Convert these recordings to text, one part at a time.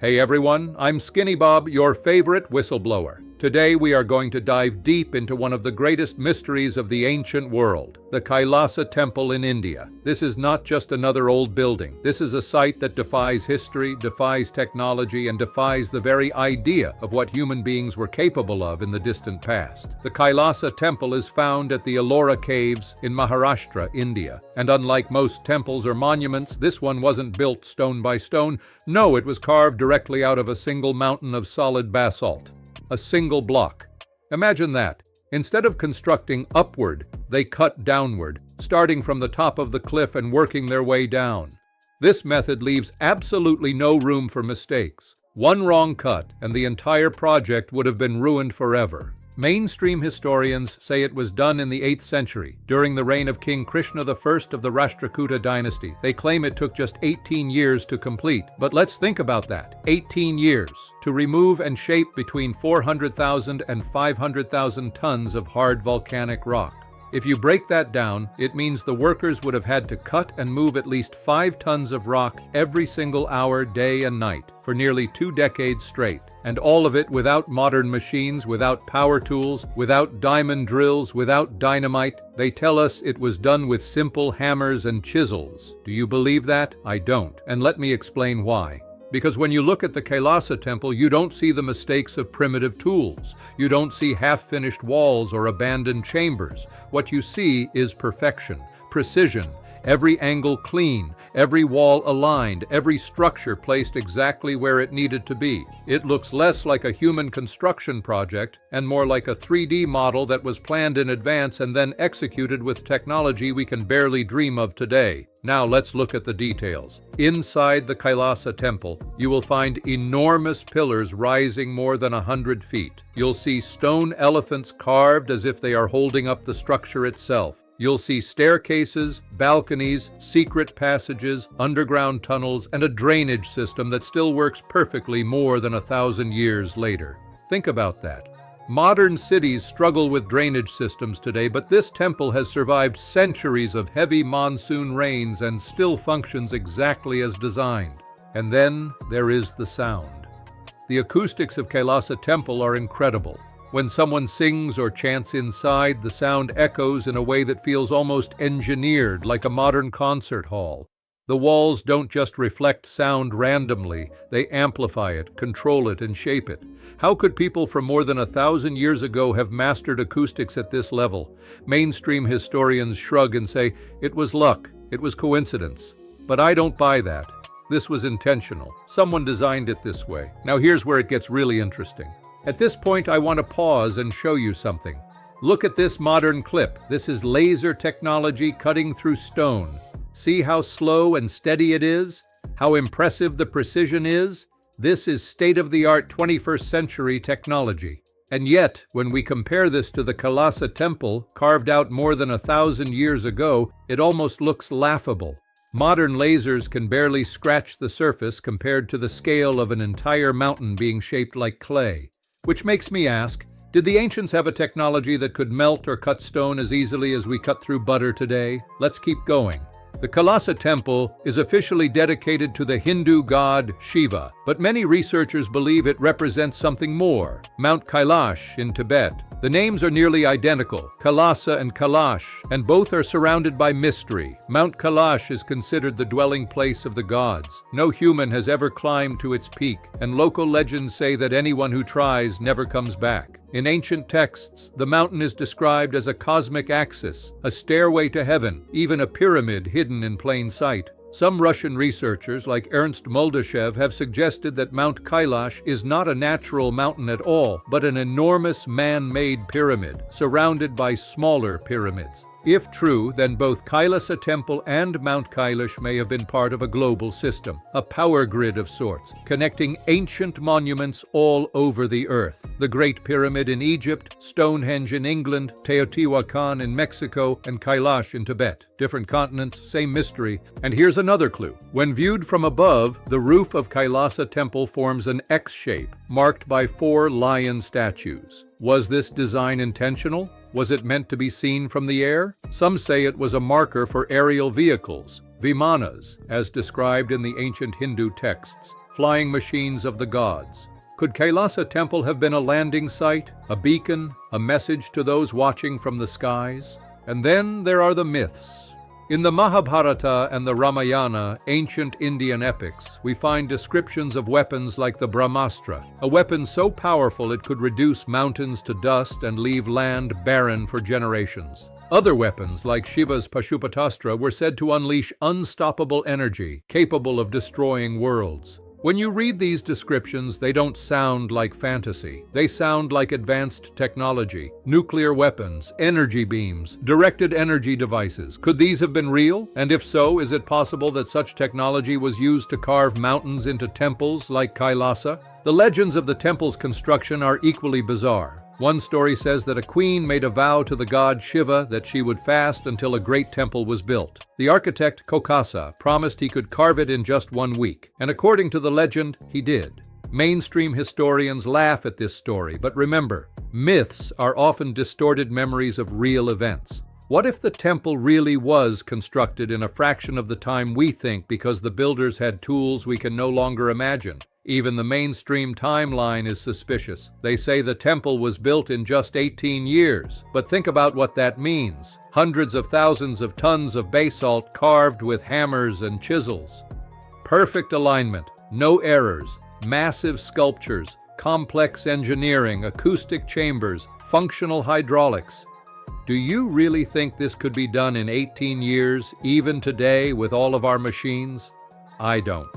Hey everyone, I'm Skinnybob, your favorite whistleblower. Today we are going to dive deep into one of the greatest mysteries of the ancient world, the Kailasa Temple in India. This is not just another old building. This is a site that defies history, defies technology, and defies the very idea of what human beings were capable of in the distant past. The Kailasa Temple is found at the Ellora Caves in Maharashtra, India. And unlike most temples or monuments, this one wasn't built stone by stone. No, it was carved directly out of a single mountain of solid basalt. A single block. Imagine that. Instead of constructing upward, they cut downward, starting from the top of the cliff and working their way down. This method leaves absolutely no room for mistakes. One wrong cut, and the entire project would have been ruined forever. Mainstream historians say it was done in the 8th century, during the reign of King Krishna I of the Rashtrakuta dynasty. They claim it took just 18 years to complete. But let's think about that. 18 years to remove and shape between 400,000 and 500,000 tons of hard volcanic rock. If you break that down, it means the workers would have had to cut and move at least 5 tons of rock every single hour, day and night, for nearly 2 decades straight. And all of it without modern machines, without power tools, without diamond drills, without dynamite. They tell us it was done with simple hammers and chisels. Do you believe that? I don't. And let me explain why. Because when you look at the Kailasa Temple, you don't see the mistakes of primitive tools. You don't see half-finished walls or abandoned chambers. What you see is perfection, precision, every angle clean, every wall aligned, every structure placed exactly where it needed to be. It looks less like a human construction project and more like a 3D model that was planned in advance and then executed with technology we can barely dream of today. Now let's look at the details. Inside the Kailasa Temple, you will find enormous pillars rising more than 100 feet. You'll see stone elephants carved as if they are holding up the structure itself. You'll see staircases, balconies, secret passages, underground tunnels, and a drainage system that still works perfectly more than 1,000 years later. Think about that. Modern cities struggle with drainage systems today, but this temple has survived centuries of heavy monsoon rains and still functions exactly as designed. And then there is the sound. The acoustics of Kailasa Temple are incredible. When someone sings or chants inside, the sound echoes in a way that feels almost engineered, like a modern concert hall. The walls don't just reflect sound randomly, they amplify it, control it, and shape it. How could people from more than 1,000 years ago have mastered acoustics at this level? Mainstream historians shrug and say, it was luck, it was coincidence. But I don't buy that. This was intentional. Someone designed it this way. Now here's where it gets really interesting. At this point, I want to pause and show you something. Look at this modern clip. This is laser technology cutting through stone. See how slow and steady it is? How impressive the precision is? This is state-of-the-art 21st century technology. And yet, when we compare this to the Kailasa Temple, carved out more than 1,000 years ago, it almost looks laughable. Modern lasers can barely scratch the surface compared to the scale of an entire mountain being shaped like clay. Which makes me ask, did the ancients have a technology that could melt or cut stone as easily as we cut through butter today? Let's keep going. The Kailasa Temple is officially dedicated to the Hindu god Shiva, but many researchers believe it represents something more. Mount Kailash in Tibet. The names are nearly identical, Kailasa and Kailash, and both are surrounded by mystery. Mount Kailash is considered the dwelling place of the gods. No human has ever climbed to its peak, and local legends say that anyone who tries never comes back. In ancient texts, the mountain is described as a cosmic axis, a stairway to heaven, even a pyramid hidden in plain sight. Some Russian researchers, like Ernst Moldashev, have suggested that Mount Kailash is not a natural mountain at all, but an enormous man-made pyramid, surrounded by smaller pyramids. If true, then both Kailasa Temple and Mount Kailash may have been part of a global system, a power grid of sorts, connecting ancient monuments all over the earth. The Great Pyramid in Egypt, Stonehenge in England, Teotihuacan in Mexico, and Kailash in Tibet. Different continents, same mystery. And here's another clue. When viewed from above, the roof of Kailasa Temple forms an X shape, marked by 4 lion statues. Was this design intentional? Was it meant to be seen from the air? Some say it was a marker for aerial vehicles, Vimanas, as described in the ancient Hindu texts. flying machines of the gods. Could Kailasa Temple have been a landing site, a beacon, a message to those watching from the skies? And then there are the myths. In the Mahabharata and the Ramayana, ancient Indian epics, we find descriptions of weapons like the Brahmastra, a weapon so powerful it could reduce mountains to dust and leave land barren for generations. Other weapons, like Shiva's Pashupatastra, were said to unleash unstoppable energy, capable of destroying worlds. When you read these descriptions, they don't sound like fantasy. They sound like advanced technology, nuclear weapons, energy beams, directed energy devices. Could these have been real? And if so, is it possible that such technology was used to carve mountains into temples like Kailasa? The legends of the temple's construction are equally bizarre. One story says that a queen made a vow to the god Shiva that she would fast until a great temple was built. The architect Kokasa promised he could carve it in just 1 week, and according to the legend, he did. Mainstream historians laugh at this story, but remember, myths are often distorted memories of real events. What if the temple really was constructed in a fraction of the time we think because the builders had tools we can no longer imagine? Even the mainstream timeline is suspicious. They say the temple was built in just 18 years. But think about what that means. Hundreds of thousands of tons of basalt carved with hammers and chisels. Perfect alignment, no errors, massive sculptures, complex engineering, acoustic chambers, functional hydraulics. Do you really think this could be done in 18 years, even today with all of our machines? I don't.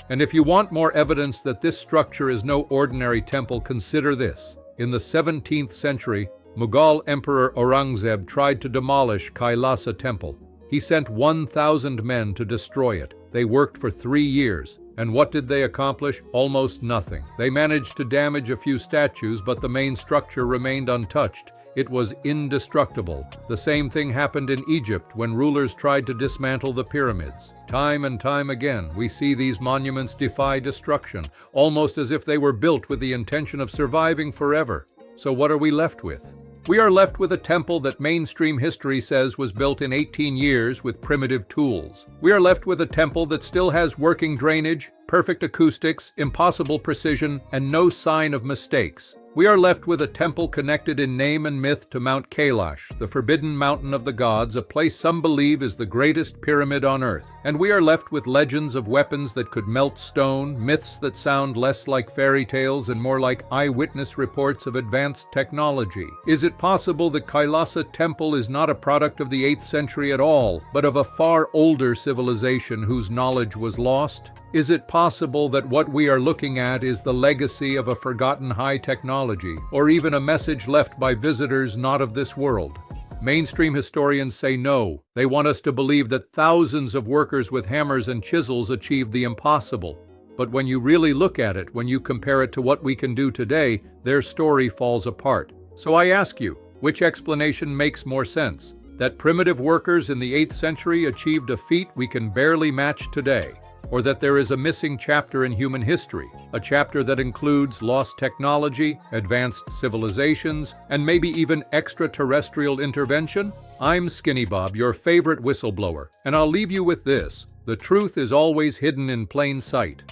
And if you want more evidence that this structure is no ordinary temple, consider this. In the 17th century, Mughal Emperor Aurangzeb tried to demolish Kailasa Temple. He sent 1,000 men to destroy it. They worked for 3 years. And what did they accomplish? Almost nothing. They managed to damage a few statues, but the main structure remained untouched. It was indestructible. The same thing happened in Egypt when rulers tried to dismantle the pyramids. Time and time again, we see these monuments defy destruction, almost as if they were built with the intention of surviving forever. So what are we left with? We are left with a temple that mainstream history says was built in 18 years with primitive tools. We are left with a temple that still has working drainage, perfect acoustics, impossible precision, and no sign of mistakes. We are left with a temple connected in name and myth to Mount Kailash, the forbidden mountain of the gods, a place some believe is the greatest pyramid on earth. And we are left with legends of weapons that could melt stone, myths that sound less like fairy tales and more like eyewitness reports of advanced technology. Is it possible that Kailasa Temple is not a product of the 8th century at all, but of a far older civilization whose knowledge was lost? Is it possible that what we are looking at is the legacy of a forgotten high technology, or even a message left by visitors not of this world? Mainstream historians say no. They want us to believe that thousands of workers with hammers and chisels achieved the impossible. But when you really look at it, when you compare it to what we can do today, their story falls apart. So I ask you, which explanation makes more sense? That primitive workers in the 8th century achieved a feat we can barely match today? Or that there is a missing chapter in human history, a chapter that includes lost technology, advanced civilizations, and maybe even extraterrestrial intervention? I'm Skinnybob, your favorite whistleblower, and I'll leave you with this. The truth is always hidden in plain sight.